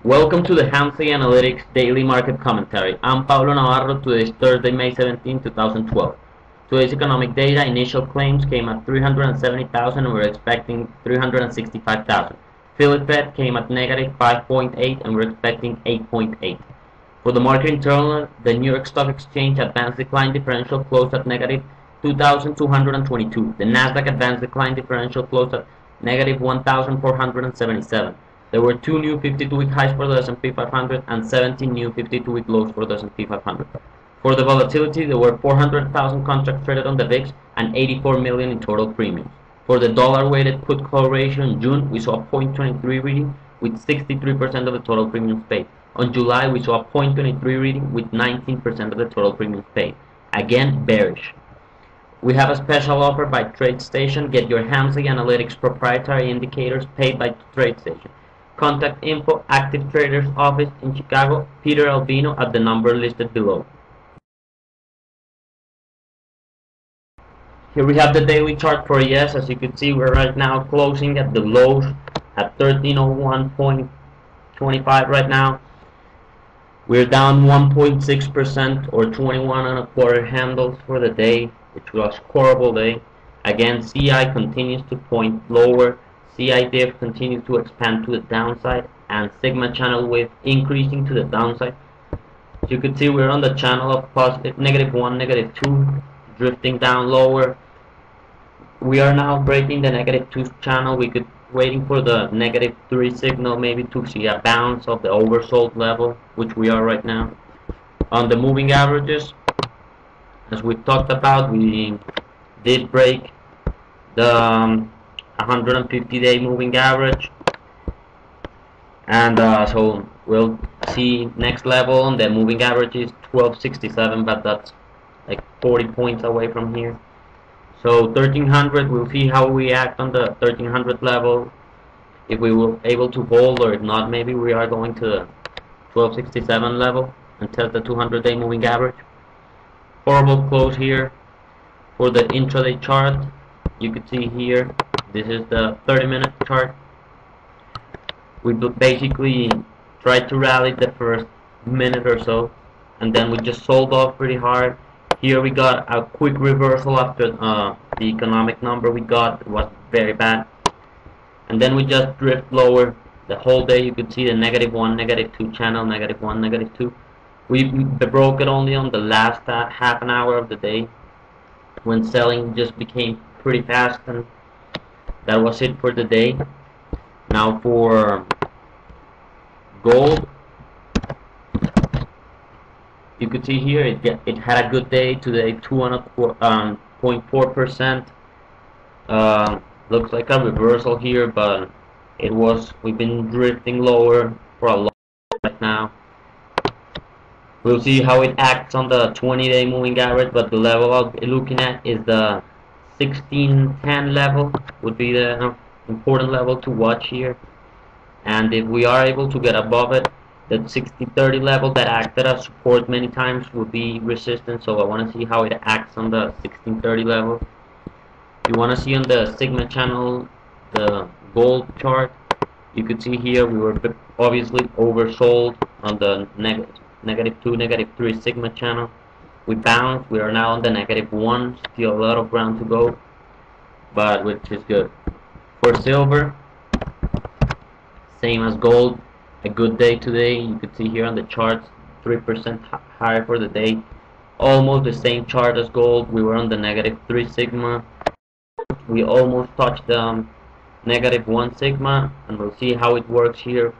Welcome to the Hamsey Analytics Daily Market Commentary. I'm Pablo Navarro. Today is Thursday, May 17, 2012. Today's economic data, initial claims came at 370,000 and we're expecting 365,000. Philly Fed came at negative 5.8 and we're expecting 8.8. For the market internal, the New York Stock Exchange advanced decline differential closed at negative 2,222. The Nasdaq advanced decline differential closed at negative 1,477. There were two new 52-week highs for the S&P 500 and 17 new 52-week lows for the S&P 500. For the volatility, there were 400,000 contracts traded on the VIX and 84 million in total premiums. For the dollar-weighted put-call ratio in June, we saw a 0.23 reading with 63% of the total premiums paid. On July, we saw a 0.23 reading with 19% of the total premiums paid. Again, bearish. We have a special offer by TradeStation. Get your Hamsey Analytics proprietary indicators paid by TradeStation. Contact info, active traders office in Chicago, Peter Albino at the number listed below. Here we have the daily chart for ES. As you can see, we're right now closing at the lows at 1301.25 right now. We're down 1.6% or 21.25 handles for the day, which was a horrible day. Again, CI continues to point lower. CI diff continues to expand to the downside, and Sigma channel width increasing to the downside. As you can see, we're on the channel of positive -1, -2, drifting down lower. We are now breaking the -2 channel. We could waiting for the -3 signal maybe to see a bounce of the oversold level, which we are right now. On the moving averages, as we talked about, we did break the 150-day moving average, and so we'll see next level on the moving average is 1267, but that's like 40 points away from here. So 1300, we'll see how we act on the 1300 level, if we will able to hold, or if not, maybe we are going to the 1267 level and test the 200-day moving average. Horrible close here. For the intraday chart, you can see here, this is the 30-minute chart. We basically tried to rally the first minute or so, and then we just sold off pretty hard. Here we got a quick reversal after the economic number we got was very bad, and then we just drift lower the whole day. You could see the -1, -2 channel, -1, -2. We broke it only on the last half an hour of the day, when selling just became pretty fast, and that was it for the day. Now for gold, you could see here it had a good day today, 2.4%. Looks like a reversal here, but we've been drifting lower for a long time right now. We'll see how it acts on the 20-day moving average, but the level I'll be looking at is the 1610 level, would be the important level to watch here. And if we are able to get above it, that 6030 level that acted as support many times would be resistance, so I want to see how it acts on the 1630 level. You want to see on the Sigma channel, the gold chart, you could see here we were obviously oversold on the -2, -3 Sigma channel. We bounced. We are now on the -1, still a lot of ground to go, but which is good. For silver, same as gold, a good day today. You could see here on the charts, 3% higher for the day. Almost the same chart as gold. We were on the -3 Sigma. We almost touched the -1 Sigma, and we'll see how it works here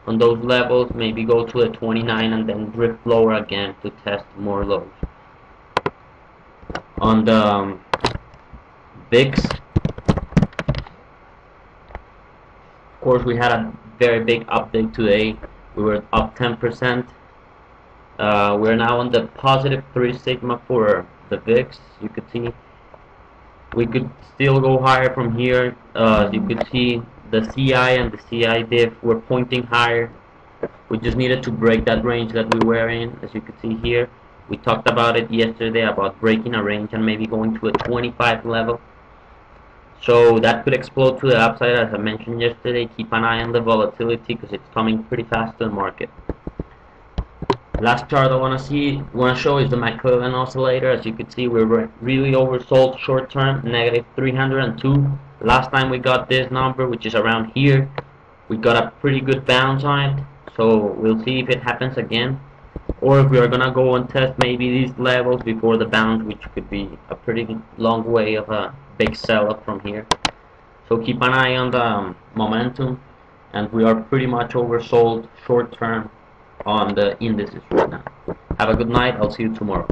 on those levels. Maybe go to the 29 and then drift lower again to test more lows. On the VIX, of course, we had a very big update today. We were up 10%. We're now on the +3 Sigma for the VIX. You could see we could still go higher from here. You could see the CI and the CI diff were pointing higher. We just needed to break that range that we were in. As you can see here, we talked about it yesterday about breaking a range and maybe going to a 25 level. So that could explode to the upside, as I mentioned yesterday. Keep an eye on the volatility because it's coming pretty fast to the market. Last chart I want to show is the McClellan oscillator. As you can see, we're really oversold short term, negative 302. Last time we got this number, which is around here, we got a pretty good bounce on it. So we'll see if it happens again, or if we are gonna go and test maybe these levels before the bounce, which could be a pretty long way of a big sell-up from here. So keep an eye on the momentum, and we are pretty much oversold short term on the indices right now. Have a good night. I'll see you tomorrow.